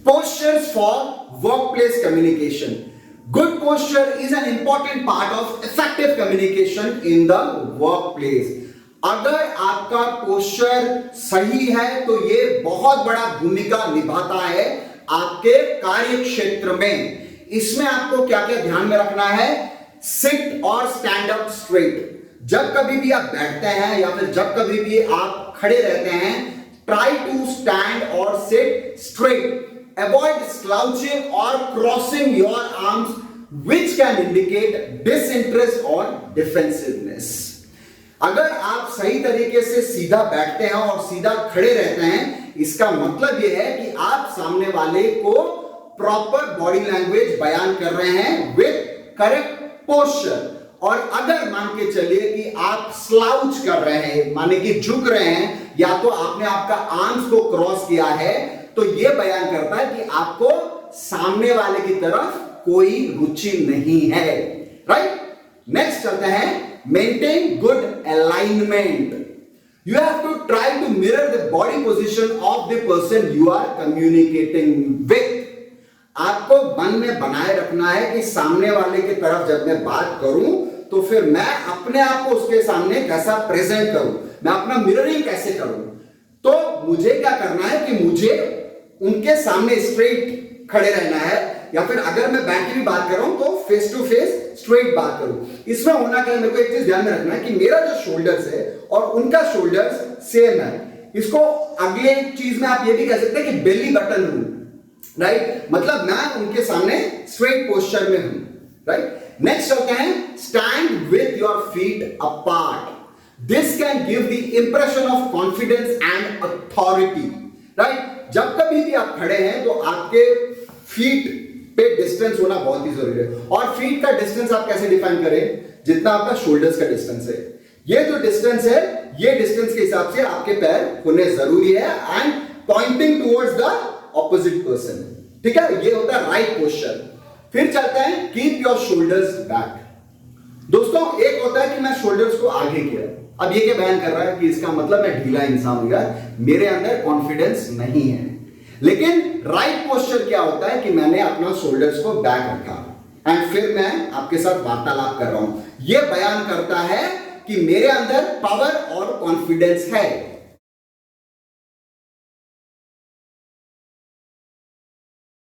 postures for workplace communication. Good posture is an important part of effective communication in the workplace. अगर आपका posture सही है तो ये बहुत बड़ा भूमिका निभाता है आपके कार्य क्षेत्र में। इसमें आपको क्या क्या ध्यान में रखना है? सिट और स्टैंड अप स्ट्रेट। जब कभी भी आप बैठते हैं या फिर जब कभी भी आप खड़े रहते हैं, ट्राई टू स्टैंड और seat straight. Avoid slouching or crossing your arms, which can indicate disinterest or defensiveness. अगर आप सही तरीके से सीधा बैठते हैं और सीधा खड़े रहते हैं, इसका मतलब यह है कि आप सामने वाले को प्रॉपर बॉडी लैंग्वेज बयान कर रहे हैं विद करेक्ट पोस्चर। और अगर मान के चलिए कि आप स्लाउच कर रहे हैं, माने कि झुक रहे हैं, या तो आपने आपका आर्म्स को क्रॉस किया है, तो यह बयान करता है कि आपको सामने वाले की तरफ कोई रुचि नहीं है। राइट, नेक्स्ट चलते हैं, maintain good alignment. You have to try to mirror the body position of the person you are communicating with. आपको मन में बनाए रखना है कि सामने वाले की तरफ जब मैं बात करूं तो फिर मैं अपने आप को उसके सामने कैसा प्रेजेंट करूं, मैं अपना मिररिंग कैसे करूं। तो मुझे क्या करना है कि मुझे उनके सामने स्ट्रेट खड़े रहना है, या फिर अगर मैं बैठ के भी बात कर रहा हूं तो फेस टू फेस स्ट्रेट बात करूं। इसमें होना क्या है, मेरे को एक चीज ध्यान में रखना है कि मेरा जो शोल्डर्स है और उनका शोल्डर्स सेम है। इसको अगले चीज में आप ये भी कह सकते हैं कि बेली बटन रूल। राइट, मतलब मैं उनके सामने स्ट्रेट पोस्चर में हूं। राइट, नेक्स्ट चलते हैं, stand with your feet apart. This can give the impression of confidence and authority. Right, जब कभी भी आप खड़े हैं तो आपके फीट पे डिस्टेंस होना बहुत ही जरूरी है। और फीट का डिस्टेंस आप कैसे डिफाइन करें? जितना आपका शोल्डर्स का डिस्टेंस है, ये जो डिस्टेंस है, ये डिस्टेंस के हिसाब से आपके पैर होने जरूरी है and pointing towards the opposite person. ठीक है, ये होता है राइट पोस्चर। फिर चलते हैं, कीप योर शोल्डर्स बैक। दोस्तों, एक होता है कि मैं शोल्डर्स को आगे किया, अब ये क्या बयान कर रहा है कि इसका मतलब मैं ढीला इंसान हूं, यार मेरे अंदर कॉन्फिडेंस नहीं है। लेकिन राइट पोस्चर क्या होता है कि मैंने अपना शोल्डर्स को बैक रखा एंड फिर मैं आपके साथ वार्तालाप कर रहा हूं। यह बयान करता है कि मेरे अंदर पावर और कॉन्फिडेंस है।